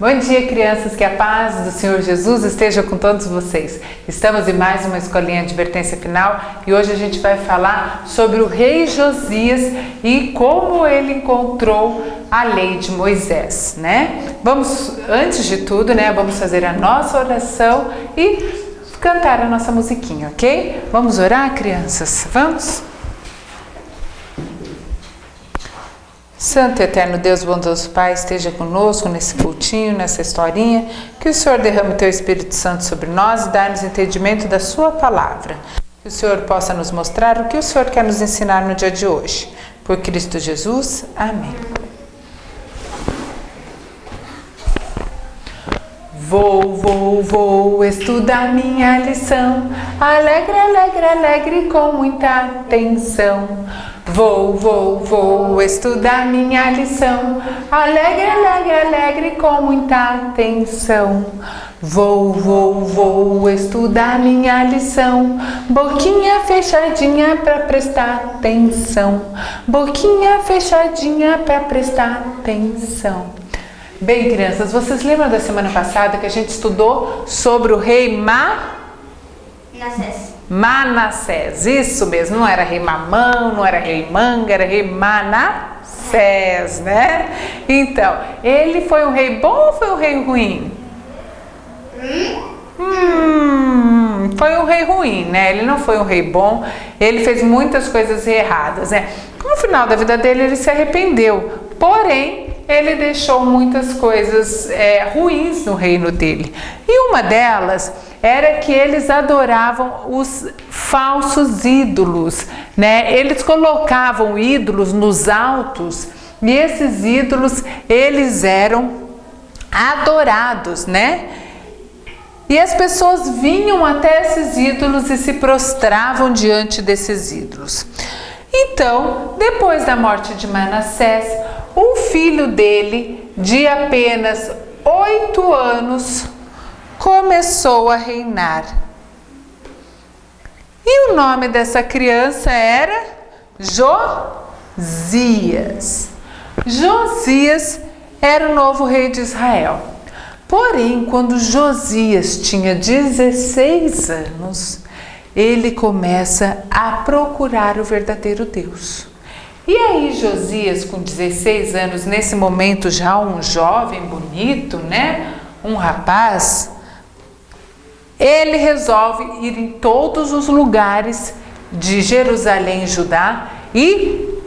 Bom dia, crianças, que a paz do Senhor Jesus esteja com todos vocês. Estamos em mais uma escolinha de advertência final e hoje a gente vai falar sobre o rei Josias e como ele encontrou a lei de Moisés, né? Antes de tudo, vamos fazer a nossa oração e cantar a nossa musiquinha, ok? Vamos orar, crianças? Vamos? Santo e eterno Deus, bondoso Pai, esteja conosco nesse cultinho, nessa historinha, que o Senhor derrame o Teu Espírito Santo sobre nós e dá-nos entendimento da Sua palavra. Que o Senhor possa nos mostrar o que o Senhor quer nos ensinar no dia de hoje. Por Cristo Jesus, amém. Vou estudar minha lição, alegre, alegre, alegre, com muita atenção. Vou estudar minha lição, alegre, alegre, alegre, com muita atenção. Vou estudar minha lição, boquinha fechadinha pra prestar atenção, boquinha fechadinha pra prestar atenção. Bem, crianças, vocês lembram da semana passada que a gente estudou sobre o rei Manassés, isso mesmo, não era rei Mamão, não era rei Manga, era rei Manassés, né? Então, ele foi um rei bom ou foi um rei ruim? Foi um rei ruim, né? Ele não foi um rei bom, ele fez muitas coisas erradas, né? No final da vida dele, ele se arrependeu, porém, ele deixou muitas coisas ruins no reino dele. E uma delas era que eles adoravam os falsos ídolos, né? Eles colocavam ídolos nos altos e esses ídolos, eles eram adorados, né? E as pessoas vinham até esses ídolos e se prostravam diante desses ídolos. Então, depois da morte de Manassés, o filho dele, de apenas 8 anos, começou a reinar. E o nome dessa criança era Josias. Josias era o novo rei de Israel. Porém, quando Josias tinha 16 anos, ele começa a procurar o verdadeiro Deus. E aí Josias, com 16 anos, nesse momento já um jovem bonito, né? Um rapaz, ele resolve ir em todos os lugares de Jerusalém e Judá e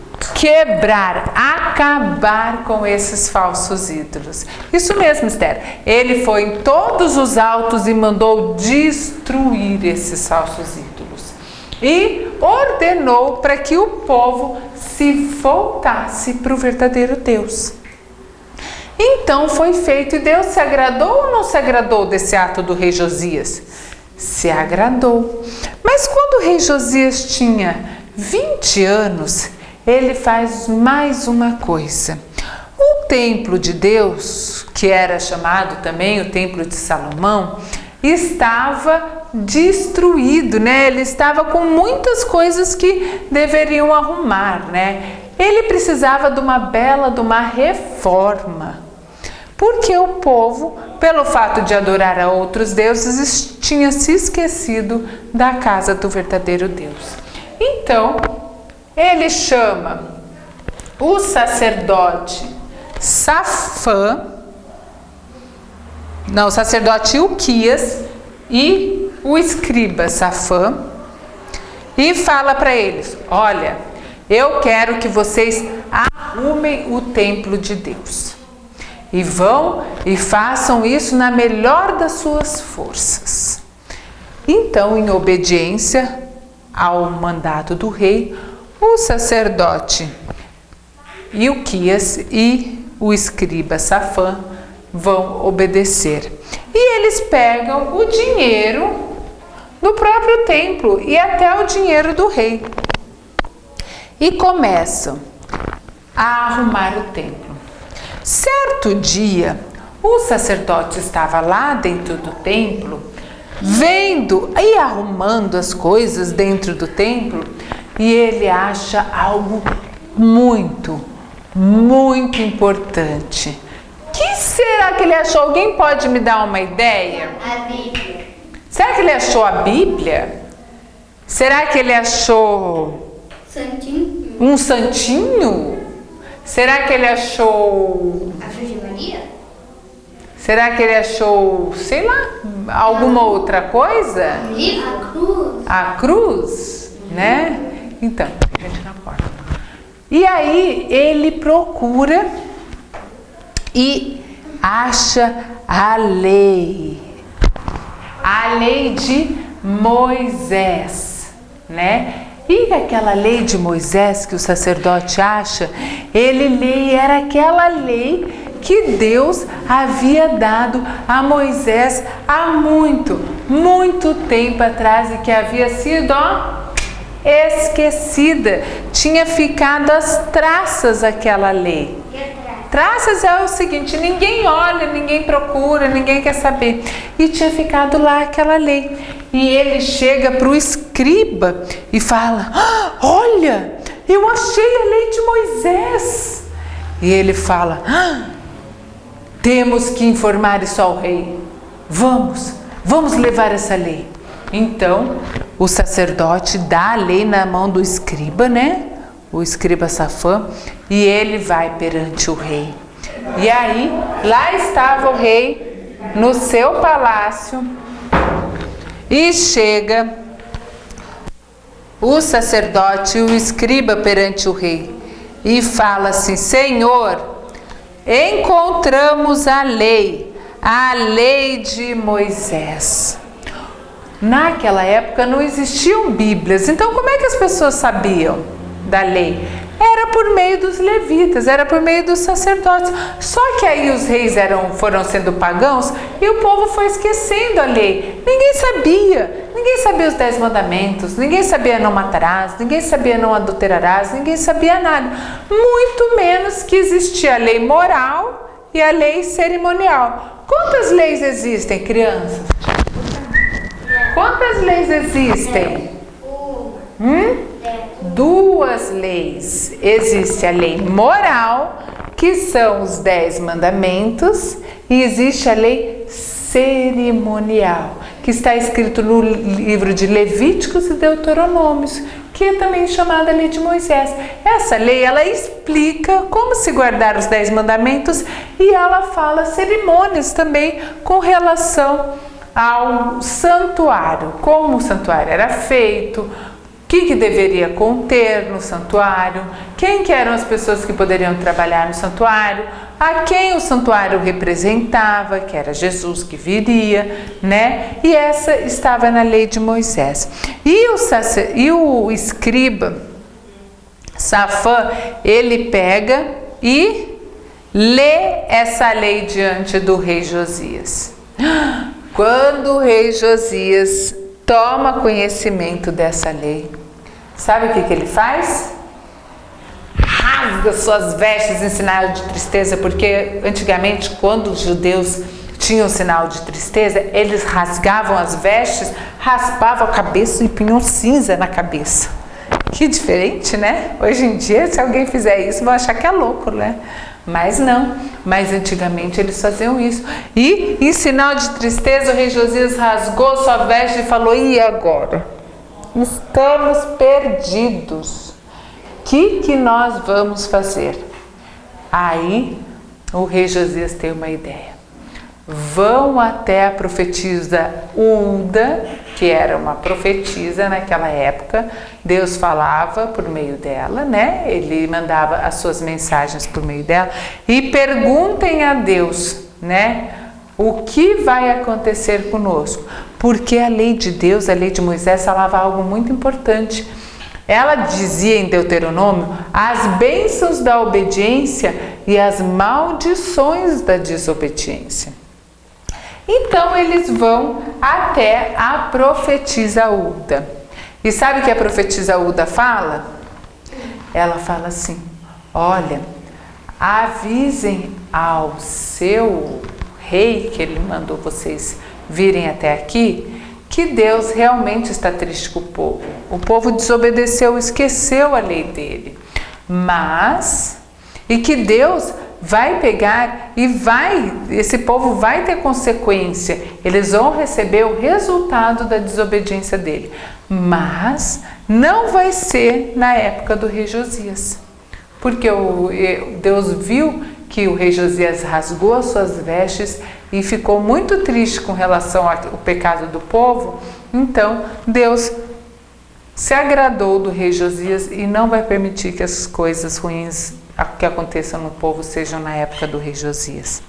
acabar com esses falsos ídolos. Isso mesmo, Esther. Ele foi em todos os altos e mandou destruir esses falsos ídolos. E ordenou para que o povo se voltasse para o verdadeiro Deus. Então foi feito, e Deus se agradou ou não se agradou desse ato do rei Josias? Se agradou. Mas quando o rei Josias tinha 20 anos, ele faz mais uma coisa. O templo de Deus, que era chamado também o templo de Salomão, estava destruído, né? Ele estava com muitas coisas que deveriam arrumar, né? Ele precisava de uma reforma. Porque o povo, pelo fato de adorar a outros deuses, tinha se esquecido da casa do verdadeiro Deus. Então, ele chama o sacerdote o sacerdote Ilquias e o escriba Safã e fala para eles: olha, eu quero que vocês arrumem o templo de Deus. E vão e façam isso na melhor das suas forças. Então, em obediência ao mandato do rei, o sacerdote Ilquias e o escriba Safã vão obedecer. E eles pegam o dinheiro do próprio templo e até o dinheiro do rei. E começam a arrumar o templo. Certo dia, o sacerdote estava lá dentro do templo, vendo e arrumando as coisas dentro do templo, e ele acha algo muito, muito importante, que que será que ele achou? Alguém pode me dar uma ideia? A Bíblia. Será que ele achou a Bíblia? Será que ele achou Santinho. um santinho? Será que ele achou... A Virgem Maria? Será que ele achou, sei lá, alguma outra coisa? Um livro? A cruz. A cruz, né? Então, a gente na porta. E aí ele procura e acha a lei de Moisés, né? E aquela lei de Moisés que o sacerdote acha, ele lê, era aquela lei que Deus havia dado a Moisés há muito tempo atrás e que havia sido esquecida. Tinha ficado as traças aquela lei. Traças é o seguinte, ninguém olha, ninguém procura, ninguém quer saber. E tinha ficado lá aquela lei. E ele chega para o escriba e fala, olha, eu achei a lei de Moisés. E ele fala, temos que informar isso ao rei. Vamos levar essa lei. Então, o sacerdote dá a lei na mão do escriba, né? O escriba Safã, e ele vai perante o rei. E aí, lá estava o rei no seu palácio e chega o sacerdote e o escriba perante o rei e fala assim, Senhor, encontramos a lei de Moisés. Naquela época não existiam Bíblias, então como é que as pessoas sabiam da lei? Era por meio dos levitas, era por meio dos sacerdotes. Só que aí os reis foram sendo pagãos e o povo foi esquecendo a lei. Ninguém sabia os 10 mandamentos, ninguém sabia não matarás, ninguém sabia não adulterarás, ninguém sabia nada. Muito menos que existia a lei moral e a lei cerimonial. Quantas leis existem, crianças? Quantas leis existem? 2 leis. Existe a lei moral, que são os 10 mandamentos, e existe a lei cerimonial, que está escrito no livro de Levíticos e Deuteronômios, que é também chamada lei de Moisés. Essa lei, ela explica como se guardar os 10 mandamentos e ela fala cerimônias também com relação ao santuário, como o santuário era feito, o que deveria conter no santuário, quem que eram as pessoas que poderiam trabalhar no santuário, a quem o santuário representava, que era Jesus que viria, né? E essa estava na lei de Moisés. E o escriba Safã, ele pega e lê essa lei diante do rei Josias. Quando o rei Josias toma conhecimento dessa lei, sabe o que ele faz? Rasga suas vestes em sinal de tristeza, porque antigamente, quando os judeus tinham sinal de tristeza, eles rasgavam as vestes, raspavam a cabeça e punham cinza na cabeça. Que diferente, né? Hoje em dia, se alguém fizer isso, vão achar que é louco, né? Mas não, mas antigamente eles faziam isso. E em sinal de tristeza, o rei Josias rasgou sua veste e falou, e agora? Estamos perdidos. O que nós vamos fazer? Aí o rei Josias tem uma ideia. Vão até a profetisa Hulda, que era uma profetisa naquela época. Deus falava por meio dela, né? Ele mandava as suas mensagens por meio dela. E perguntem a Deus, né? O que vai acontecer conosco? Porque a lei de Deus, a lei de Moisés, falava algo muito importante. Ela dizia em Deuteronômio as bênçãos da obediência e as maldições da desobediência. Então eles vão até a profetisa Hulda. E sabe o que a profetisa Hulda fala? Ela fala assim, olha, avisem ao seu rei, que ele mandou vocês virem até aqui, que Deus realmente está triste com o povo. O povo desobedeceu, esqueceu a lei dele. E que Deus vai pegar e esse povo vai ter consequência. Eles vão receber o resultado da desobediência dele. Mas não vai ser na época do rei Josias. Porque Deus viu que o rei Josias rasgou as suas vestes e ficou muito triste com relação ao pecado do povo. Então, Deus se agradou do rei Josias e não vai permitir que as coisas ruins que aconteçam no povo sejam na época do rei Josias.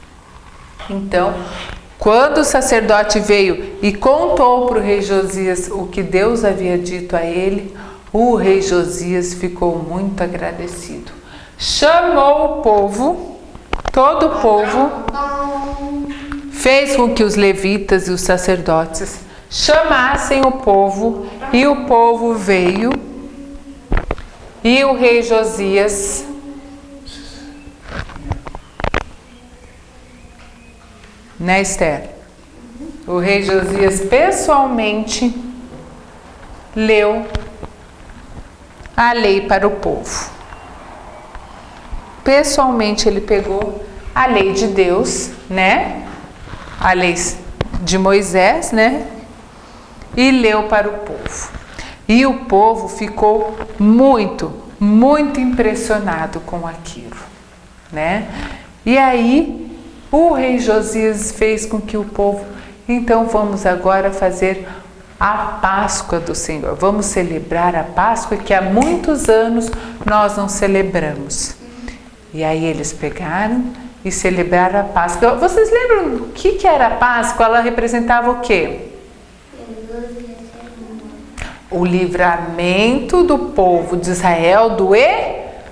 Então, quando o sacerdote veio e contou para o rei Josias o que Deus havia dito a ele, o rei Josias ficou muito agradecido. Chamou o povo, todo o povo, fez com que os levitas e os sacerdotes chamassem o povo, e o povo veio, e o rei Josias né, Esther? O rei Josias pessoalmente leu a lei para o povo. Pessoalmente ele pegou a lei de Deus, né? A lei de Moisés, né? E leu para o povo. E o povo ficou muito, muito impressionado com aquilo, né? E aí o rei Josias fez com que o povo, então vamos agora fazer a Páscoa do Senhor. Vamos celebrar a Páscoa que há muitos anos nós não celebramos. E aí eles pegaram e celebraram a Páscoa. Vocês lembram o que era a Páscoa? Ela representava o quê? O livramento do povo de Israel do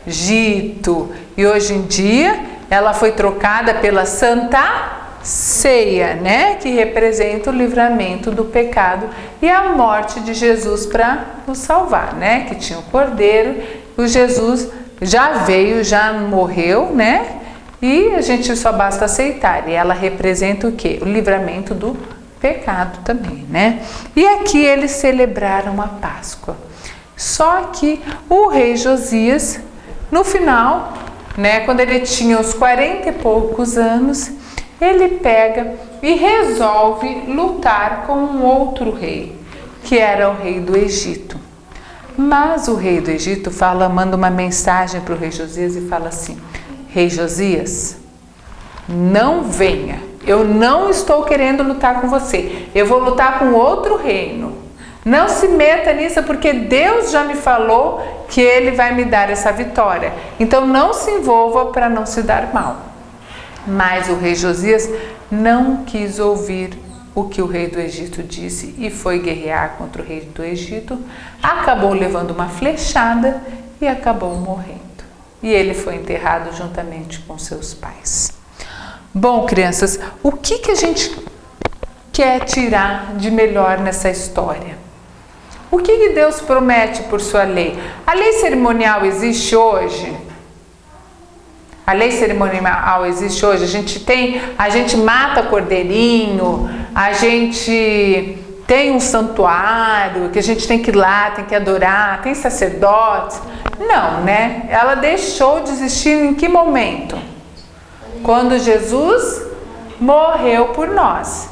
Egito. E hoje em dia ela foi trocada pela Santa Ceia, né? Que representa o livramento do pecado e a morte de Jesus para nos salvar, né? Que tinha o Cordeiro, o Jesus já veio, já morreu, né? E a gente só basta aceitar. E ela representa o quê? O livramento do pecado também, né? E aqui eles celebraram a Páscoa. Só que o rei Josias, no final, né, quando ele tinha uns 40 e poucos anos, ele pega e resolve lutar com um outro rei, que era o rei do Egito. Mas o rei do Egito manda uma mensagem para o rei Josias e fala assim: Rei Josias, não venha, eu não estou querendo lutar com você, eu vou lutar com outro reino. Não se meta nisso, porque Deus já me falou que Ele vai me dar essa vitória. Então não se envolva para não se dar mal. Mas o rei Josias não quis ouvir o que o rei do Egito disse e foi guerrear contra o rei do Egito. Acabou levando uma flechada e acabou morrendo. E ele foi enterrado juntamente com seus pais. Bom, crianças, o que a gente quer tirar de melhor nessa história? O que Deus promete por sua lei? A lei cerimonial existe hoje? A lei cerimonial existe hoje? A gente mata cordeirinho, a gente tem um santuário, que a gente tem que ir lá, tem que adorar, tem sacerdotes. Não, né? Ela deixou de existir em que momento? Quando Jesus morreu por nós.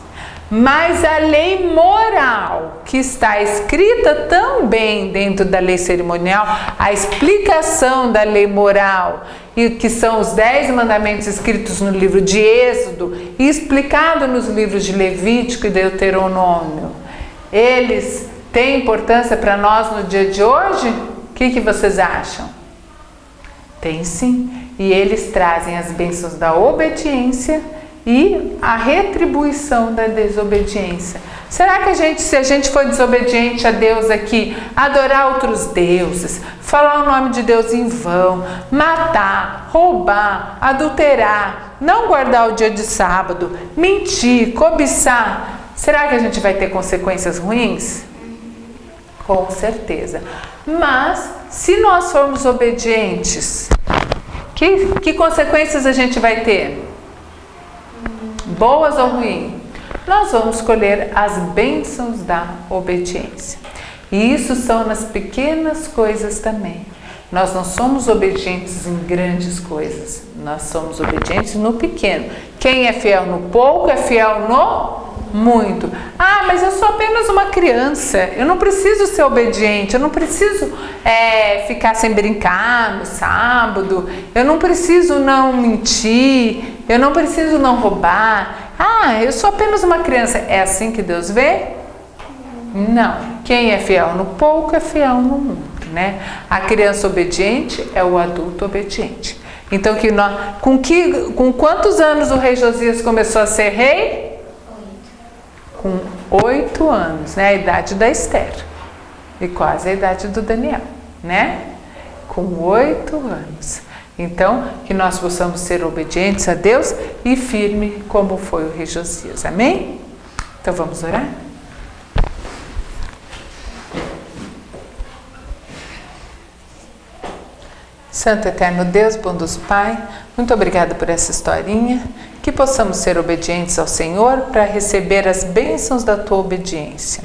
Mas a lei moral que está escrita também dentro da lei cerimonial, a explicação da lei moral, e que são os 10 mandamentos escritos no livro de Êxodo e explicado nos livros de Levítico e Deuteronômio, eles têm importância para nós no dia de hoje? O que vocês acham? Tem sim, e eles trazem as bênçãos da obediência e a retribuição da desobediência. Será que se a gente for desobediente a Deus aqui, adorar outros deuses, falar o nome de Deus em vão, matar, roubar, adulterar, não guardar o dia de sábado, mentir, cobiçar, será que a gente vai ter consequências ruins? Com certeza. Mas se nós formos obedientes, que consequências a gente vai ter? Boas ou ruins? Nós vamos colher as bênçãos da obediência. E isso são nas pequenas coisas também. Nós não somos obedientes em grandes coisas, nós somos obedientes no pequeno. Quem é fiel no pouco é fiel no muito. Ah, mas eu sou apenas uma criança, eu não preciso ser obediente, eu não preciso ficar sem brincar no sábado, eu não preciso não mentir, eu não preciso não roubar. Ah, eu sou apenas uma criança. É assim que Deus vê? Não. Quem é fiel no pouco é fiel no muito, né? A criança obediente é o adulto obediente. Então, com quantos anos o rei Josias começou a ser rei? Com 8 anos, né? A idade da Esther. E quase a idade do Daniel, né? Com 8 anos. Então, que nós possamos ser obedientes a Deus e firme como foi o rei Josias. Amém? Então, vamos orar? Santo Eterno Deus, bondoso Pai, muito obrigado por essa historinha, que possamos ser obedientes ao Senhor para receber as bênçãos da Tua obediência.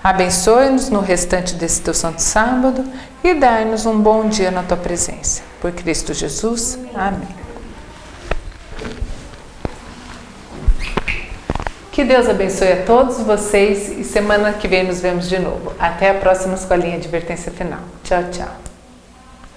Abençoe-nos no restante desse Teu santo sábado e dai-nos um bom dia na Tua presença. Por Cristo Jesus. Amém. Que Deus abençoe a todos vocês e semana que vem nos vemos de novo. Até a próxima escolinha Advertência Final. Tchau, tchau.